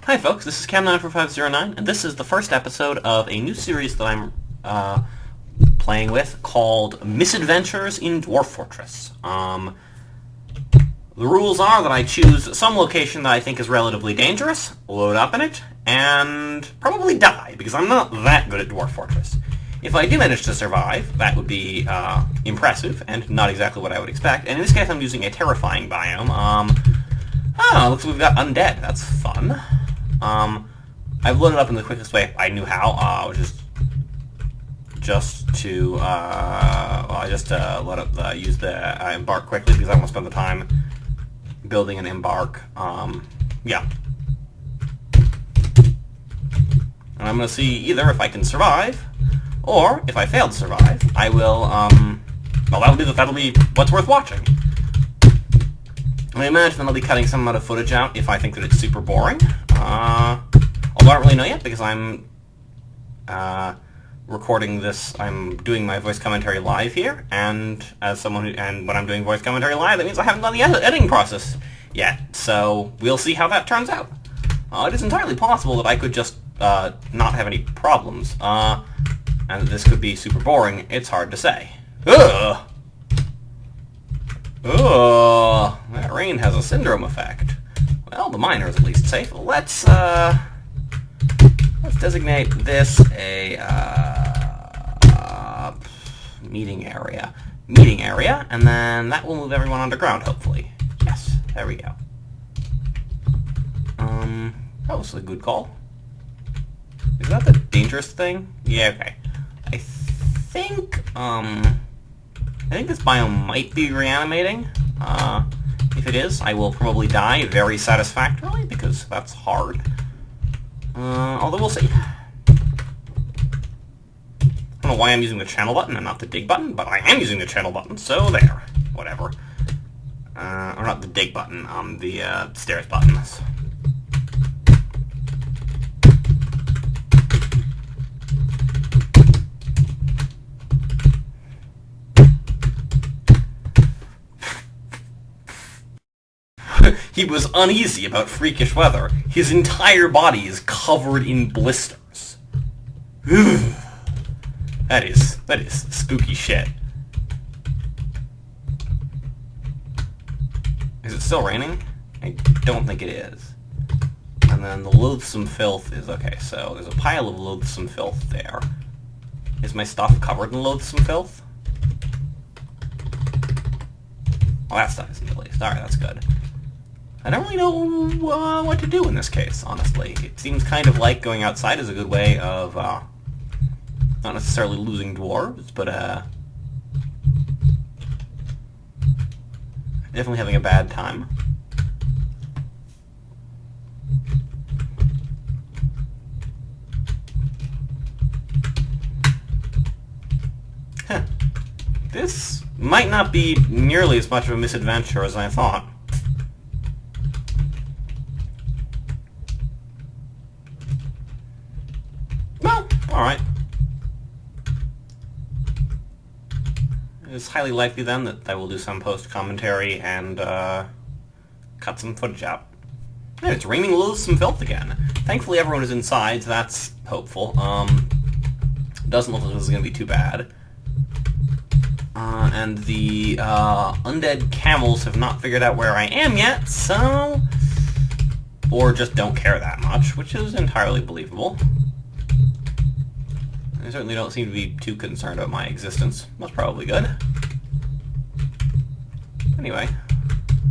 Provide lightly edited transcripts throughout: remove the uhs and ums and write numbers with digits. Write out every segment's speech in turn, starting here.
Hi folks, this is Cam94509, and this is the first episode of a new series that I'm playing with called Misadventures in Dwarf Fortress. The rules are that I choose some location that I think is relatively dangerous, load up in it, and probably die, because I'm not that good at Dwarf Fortress. If I do manage to survive, that would be impressive, and not exactly what I would expect, and in this case I'm using a terrifying biome. Looks like we've got undead. That's fun. I've loaded up in the quickest way I knew how, which is just to, I just load up use the embark quickly because I won't spend the time building an embark. Yeah. And I'm going to see either if I can survive, or if I fail to survive, I will, well, that'll be what's worth watching. I imagine that I'll be cutting some amount of footage out if I think that it's super boring. Although I don't really know yet because I'm recording this. I'm doing my voice commentary live here, and as someone and when I'm doing voice commentary live, that means I haven't done the editing process yet. So we'll see how that turns out. It is entirely possible that I could just not have any problems, and that this could be super boring. It's hard to say. Ugh. Oh, that rain has a syndrome effect. Well, the miner is at least safe. Let's designate this a meeting area, and then that will move everyone underground, hopefully. Yes, there we go. That was a good call. Is that the dangerous thing? Yeah, okay. I think this biome might be reanimating. If it is, I will probably die very satisfactorily, because that's hard. Although we'll see. I don't know why I'm using the channel button and not the dig button, but I am using the channel button, so there. Whatever. Or not the dig button, the stairs button. He was uneasy about freakish weather. His entire body is covered in blisters. That is spooky shit. Is it still raining? I don't think it is. And then the loathsome filth is... Okay, so there's a pile of loathsome filth there. Is my stuff covered in loathsome filth? Well, that stuff isn't at least. Alright, that's good. I don't really know what to do in this case, honestly. It seems kind of like going outside is a good way of not necessarily losing dwarves, but definitely having a bad time. Huh. This might not be nearly as much of a misadventure as I thought. Alright. It's highly likely then that I will do some post-commentary and cut some footage out. And it's raining loathsome filth again. Thankfully everyone is inside, so that's hopeful. Doesn't look like this is going to be too bad. And the undead camels have not figured out where I am yet, so... Or just don't care that much, which is entirely believable. I certainly don't seem to be too concerned about my existence. That's probably good. Anyway,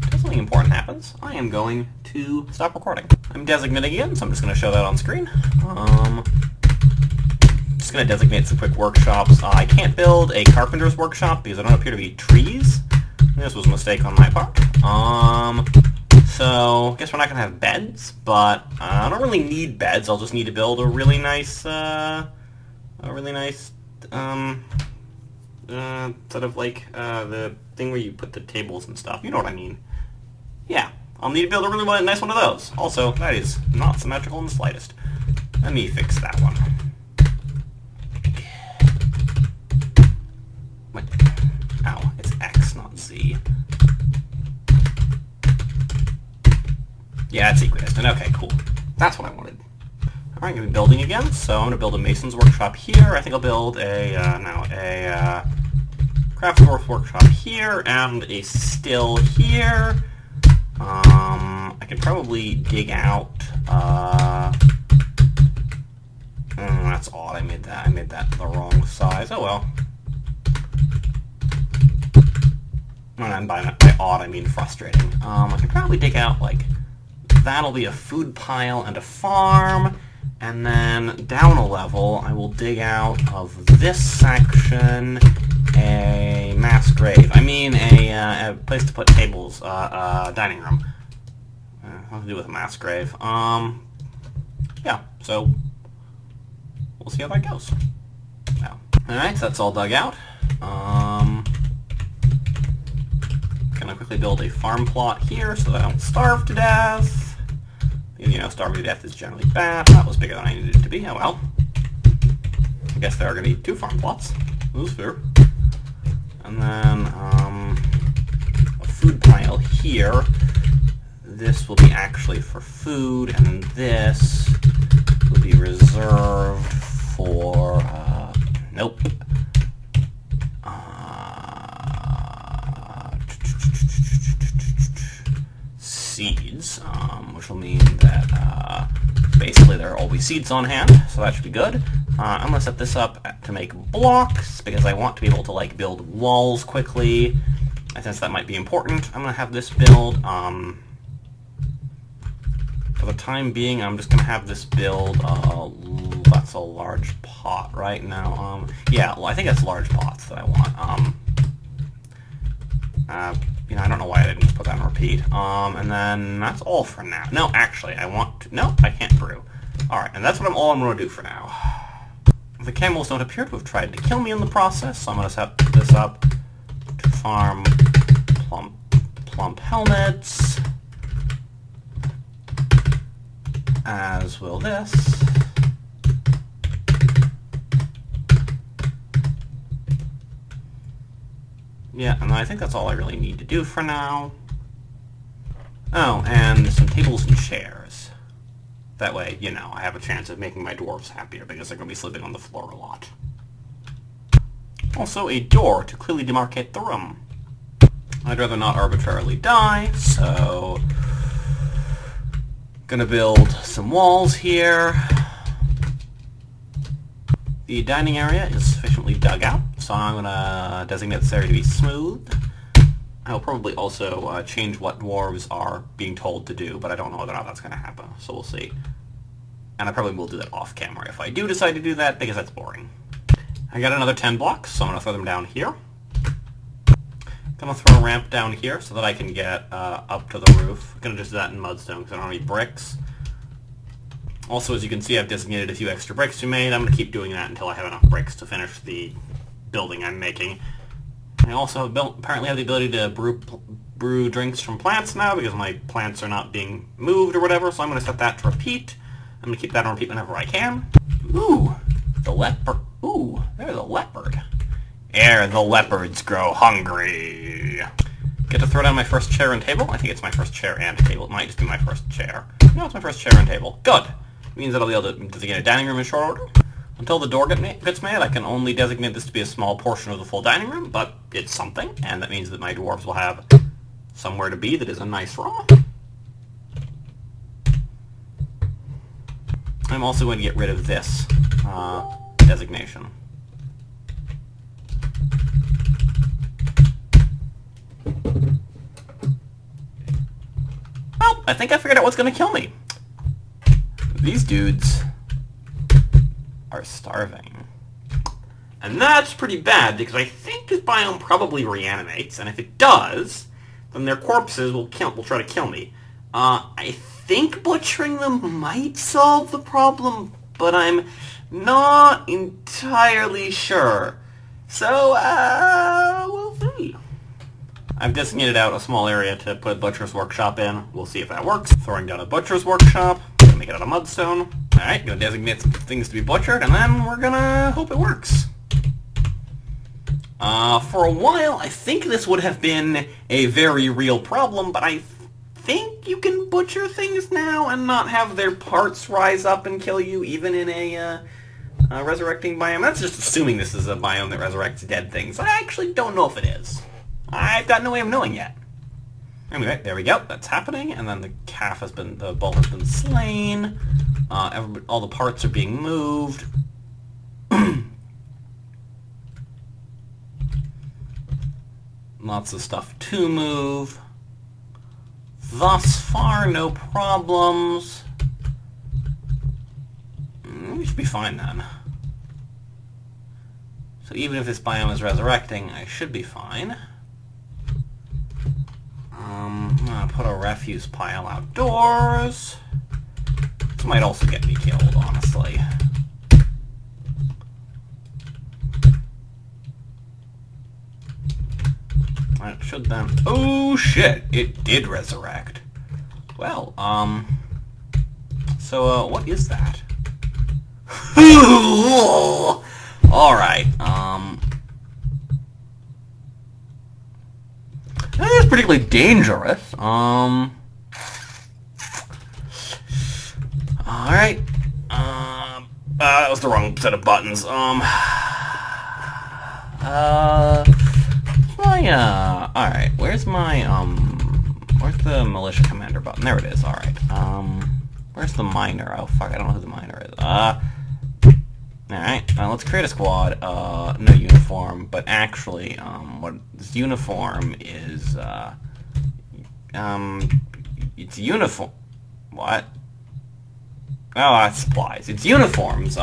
until something important happens, I am going to stop recording. I'm designating again, so I'm just going to show that on screen. Just going to designate some quick workshops. I can't build a carpenter's workshop because I don't appear to be trees. This was a mistake on my part. So, I guess we're not going to have beds, but I don't really need beds. I'll just need to build a really nice... sort of like, the thing where you put the tables and stuff. You know what I mean. Yeah, I'll need to build a really nice one of those. Also, that is not symmetrical in the slightest. Let me fix that one. Wait. Ow, it's X, not Z. Yeah, it's equidistant. Okay, cool. That's what I wanted. Alright, I'm going to be building again, so I'm going to build a mason's workshop here. I think I'll build a craft dwarf workshop here, and a still here. I could probably dig out, that's odd, I made that the wrong size. Oh well. And by odd, I mean frustrating. I could probably dig out, like, that'll be a food pile and a farm, and then down a level, I will dig out of this section a mass grave. I mean a place to put tables, dining room. What to do with a mass grave? Yeah, so we'll see how that goes. Yeah. Alright, so that's all dug out. Gonna quickly build a farm plot here so that I don't starve to death. Because, you know, starving to death is generally bad. That was bigger than I needed it to be. Oh well. I guess there are gonna be 2 farm plots. That was fair. And then, a food pile here. This will be actually for food, and this will be reserved for, nope. Seeds, which will mean that, basically there are always seeds on hand, so that should be good. I'm going to set this up to make blocks, because I want to be able to, like, build walls quickly. I sense that might be important. I'm going to have this build, for the time being, I'm just going to have this build, that's a large pot right now. Yeah, well, I think that's large pots that I want. You know, I don't know why I didn't just put that on repeat. And then that's all for now. No, actually, I want to... No, I can't brew. Alright, and that's what I'm going to do for now. The camels don't appear to have tried to kill me in the process, so I'm going to set this up to farm plump helmets. As will this. Yeah, and I think that's all I really need to do for now. Oh, and some tables and chairs. That way, you know, I have a chance of making my dwarves happier because they're going to be sleeping on the floor a lot. Also, a door to clearly demarcate the room. I'd rather not arbitrarily die, so... Gonna build some walls here. The dining area is sufficiently dug out, so I'm gonna designate this area to be smooth. I'll probably also change what dwarves are being told to do, but I don't know whether or not that's gonna happen, so we'll see. And I probably will do that off camera if I do decide to do that, because that's boring. I got another 10 blocks, so I'm gonna throw them down here. Gonna throw a ramp down here so that I can get up to the roof. I'm gonna just do that in mudstone because I don't have any bricks. Also, as you can see, I've designated a few extra bricks to be made. I'm gonna keep doing that until I have enough bricks to finish the building I'm making. I also apparently have the ability to brew drinks from plants now because my plants are not being moved or whatever, so I'm gonna set that to repeat. I'm gonna keep that on repeat whenever I can. Ooh, the leopard. Ooh, there's a leopard. Ere the leopards grow hungry. Get to throw down my first chair and table? I think it's my first chair and table. It might just be my first chair. No, it's my first chair and table. Good. It means that I'll be able to designate a dining room in short order. Until the door gets made, I can only designate this to be a small portion of the full dining room, but it's something, and that means that my dwarves will have somewhere to be that is a nice room. I'm also going to get rid of this designation. Well, I think I figured out what's going to kill me. These dudes are starving. And that's pretty bad, because I think this biome probably reanimates, and if it does, then their corpses will try to kill me. I think butchering them might solve the problem, but I'm not entirely sure. So, we'll see. I've designated out a small area to put a butcher's workshop in. We'll see if that works. Throwing down a butcher's workshop. Gonna make it out of mudstone. Alright, gonna designate some things to be butchered, and then we're gonna hope it works. For a while, I think this would have been a very real problem, but I think you can butcher things now and not have their parts rise up and kill you, even in a resurrecting biome. That's just assuming this is a biome that resurrects dead things. I actually don't know if it is. I've got no way of knowing yet. Anyway, there we go. That's happening, and then the bull has been slain. All the parts are being moved. Lots of stuff to move. Thus far, no problems. We should be fine then. So even if this biome is resurrecting, I should be fine. I'm gonna put a refuse pile outdoors. This might also get me killed, honestly. It should then... Oh, shit! It did resurrect. Well, so, what is that? Alright, that is particularly dangerous. Alright, that was the wrong set of buttons. Alright, where's the militia commander button? There it is, alright. Where's the miner? Oh, fuck, I don't know who the miner is. Alright, let's create a squad. No uniform, but actually, what this uniform is, it's uniform... What? Oh, that's supplies. It's uniforms,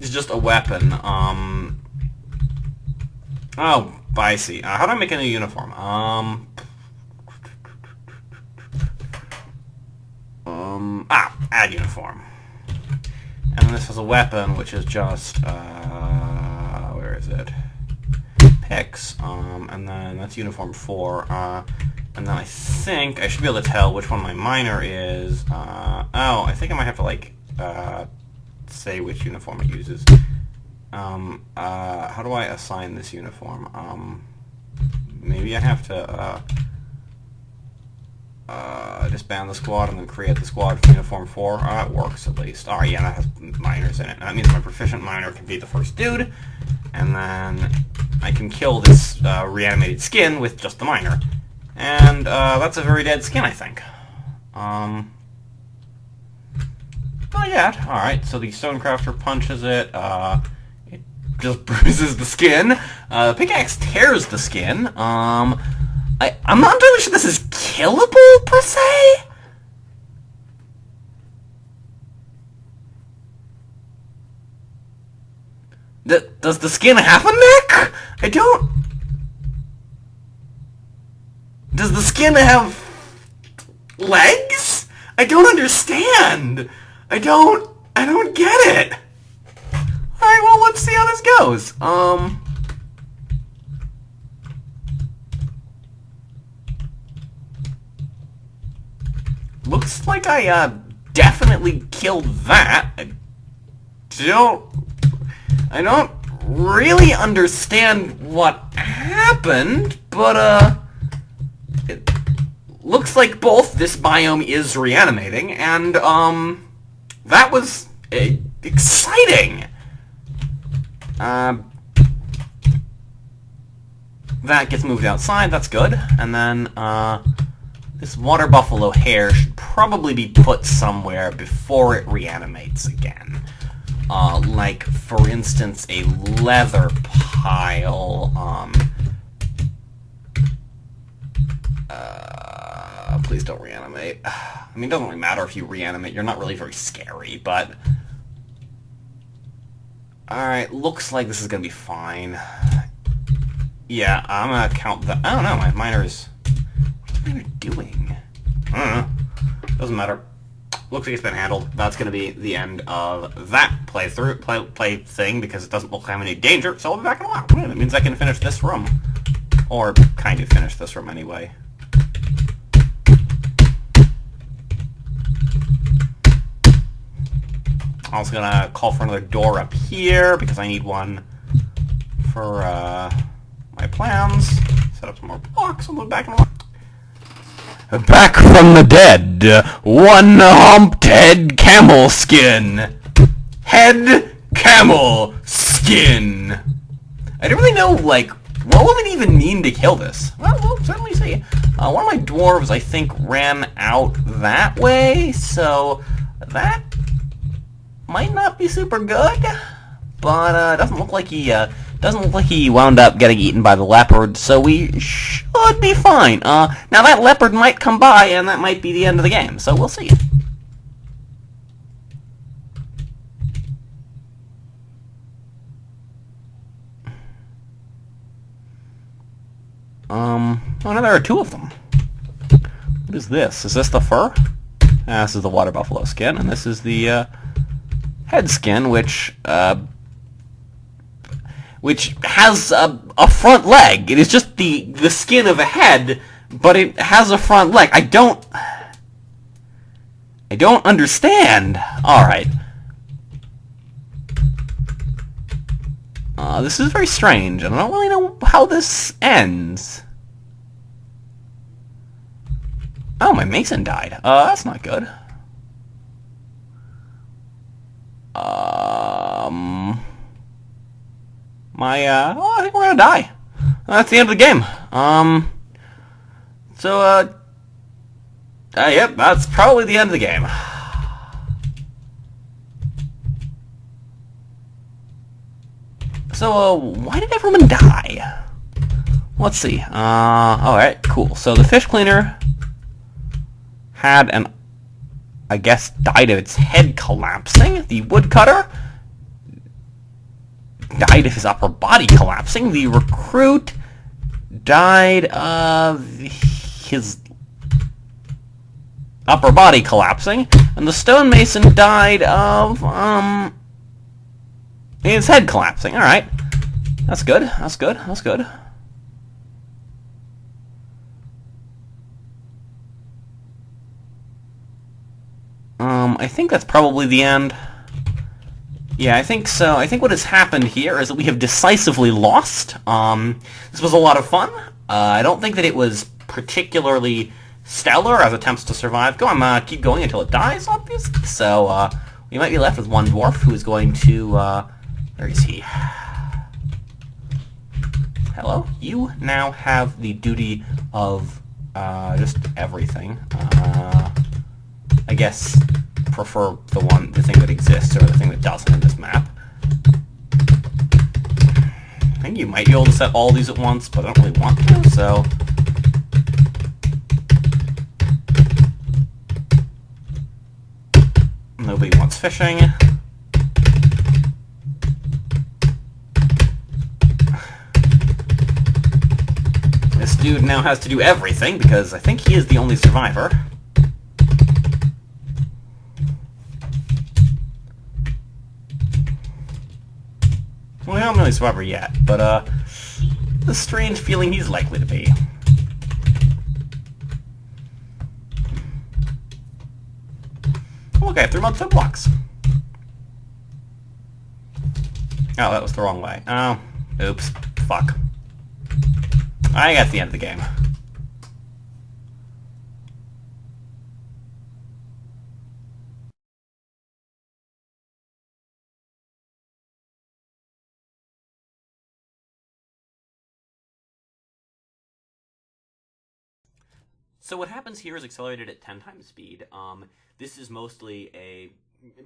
it's just a weapon, Oh, I see. How do I make a new uniform? Add uniform. And then this is a weapon, which is just, where is it? Picks, and then that's uniform 4, and then I think I should be able to tell which one my miner is. Oh, I think I might have to, like, say which uniform it uses. How do I assign this uniform? Maybe I have to, disband the squad and then create the squad for uniform 4. That works at least. Alright, yeah, that has miners in it. That means my proficient miner can be the first dude, and then I can kill this, reanimated skin with just the miner. And, that's a very dead skin, I think. Not yet. Alright, so the Stonecrafter punches it, it just bruises the skin. The pickaxe tears the skin. I'm not entirely sure this is killable, per se? Does the skin have a neck? I don't... Does the skin have... legs? I don't understand. I don't get it. Alright, well, let's see how this goes. Looks like I, definitely killed that. I don't really understand what happened, but, it looks like both this biome is reanimating, and, that was exciting. That gets moved outside, that's good. And then, this water buffalo hair should probably be put somewhere before it reanimates again. Like, for instance, a leather pile. Please don't reanimate. I mean, it doesn't really matter if you reanimate. You're not really very scary, but... Alright, looks like this is gonna be fine. Yeah, I'm gonna count the... I don't know, my miner is... What's the miner doing? I don't know. Doesn't matter. Looks like it's been handled. That's gonna be the end of that playthrough, play thing, because it doesn't look like I'm in any danger, so I'll be back in a while. That means I can finish this room. Or kind of finish this room anyway. I'm also gonna call for another door up here, because I need one for, my plans. Set up some more blocks, I'll move back in a while. Back from the dead, one humped head camel skin. Head camel skin. I don't really know, like, what would it even mean to kill this? Well, we'll certainly see. One of my dwarves, I think, ran out that way, so that might not be super good. But doesn't look like he wound up getting eaten by the leopard, so we should be fine. Now that leopard might come by, and that might be the end of the game, so we'll see. Oh no, there are two of them. What is this? Is this the fur? This is the water buffalo skin, and this is the head skin, which has a front leg. It is just the skin of a head, but it has a front leg. I don't understand. All right. This is very strange, and I don't really know how this ends. Oh, my mason died. That's not good. Oh, I think we're gonna die. That's the end of the game. Yep, that's probably the end of the game. So, why did everyone die? Let's see. Alright, cool. So the fish cleaner had I guess, died of its head collapsing. The woodcutter died of his upper body collapsing. The recruit died of his upper body collapsing. And the stonemason died of, his head collapsing. Alright. That's good. That's good. That's good. I think that's probably the end. Yeah, I think so. I think what has happened here is that we have decisively lost. This was a lot of fun. I don't think that it was particularly stellar as attempts to survive. Go on, keep going until it dies, obviously. So, we might be left with one dwarf who is going to, where is he? Hello? You now have the duty of, just everything. I guess prefer the thing that exists or the thing that doesn't in this map. I think you might be able to set all these at once, but I don't really want to, so... Nobody wants fishing. This dude now has to do everything, because I think he is the only survivor. Well, I'm not the only survivor yet, but, a strange feeling he's likely to be. Okay, 3 months, 2 blocks. Oh, that was the wrong way. Oh, oops. Fuck. I got the end of the game. So what happens here is accelerated at 10 times speed. This is mostly a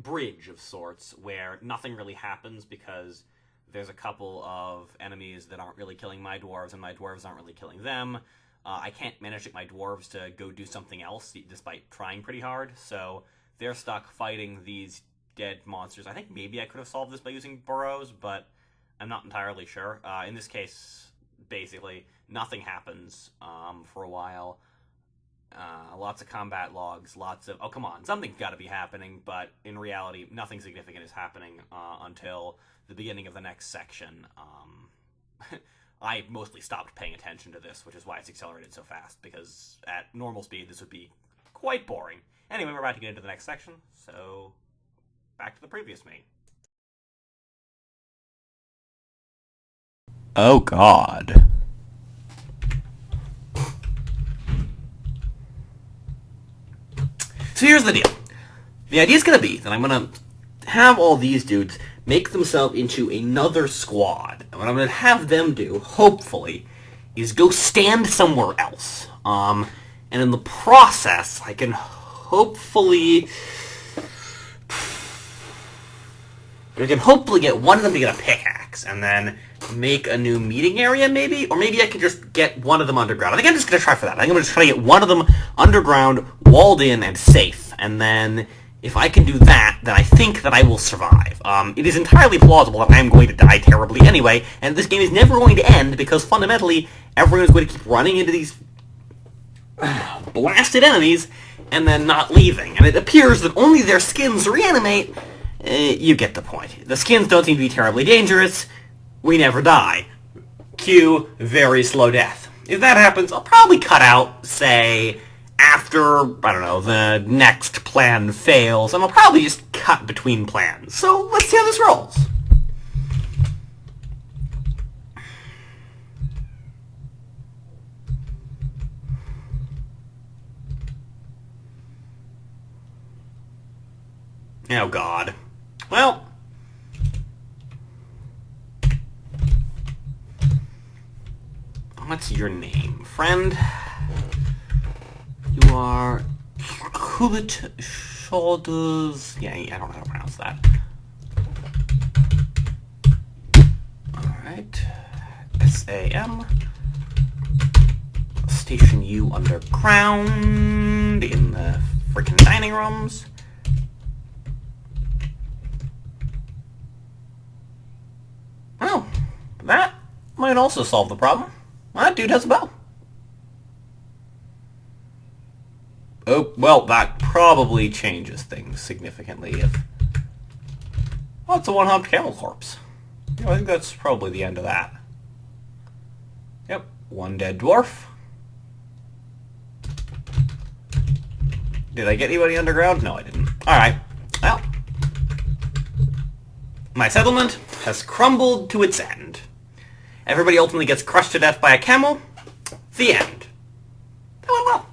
bridge of sorts where nothing really happens because there's a couple of enemies that aren't really killing my dwarves and my dwarves aren't really killing them. I can't manage to get my dwarves to go do something else despite trying pretty hard, so they're stuck fighting these dead monsters. I think maybe I could have solved this by using burrows, but I'm not entirely sure. In this case, basically, nothing happens for a while. Lots of combat logs, lots of... Oh, come on, something's got to be happening, but in reality, nothing significant is happening until the beginning of the next section. I mostly stopped paying attention to this, which is why it's accelerated so fast, because at normal speed, this would be quite boring. Anyway, we're about to get into the next section, so back to the previous me. Oh, God. So here's the deal. The idea is going to be that I'm going to have all these dudes make themselves into another squad. And what I'm going to have them do, hopefully, is go stand somewhere else. And in the process, I can hopefully get one of them to get a pickaxe, and then make a new meeting area, maybe? Or maybe I could just get one of them underground. I think I'm just going to try for that. I think I'm going to try to get one of them underground, walled in, and safe. And then, if I can do that, then I think that I will survive. It is entirely plausible that I am going to die terribly anyway, and this game is never going to end, because fundamentally, everyone is going to keep running into these blasted enemies, and then not leaving. And it appears that only their skins reanimate. You get the point. The skins don't seem to be terribly dangerous. We never die. Cue very slow death. If that happens, I'll probably cut out, say, after, I don't know, the next plan fails, and I'll probably just cut between plans. So let's see how this rolls. Oh, God. Well, what's your name, friend? You are Kulit Shoulders. Yeah, I don't know how to pronounce that. Alright. SAM. Station you underground in the freaking dining rooms. Well, that might also solve the problem. That dude has a bow. Oh, well, that probably changes things significantly if... Oh, it's a one-hopped camel corpse. Yeah, I think that's probably the end of that. Yep, one dead dwarf. Did I get anybody underground? No, I didn't. Alright, well... My settlement has crumbled to its end. Everybody ultimately gets crushed to death by a camel. The end. That went well.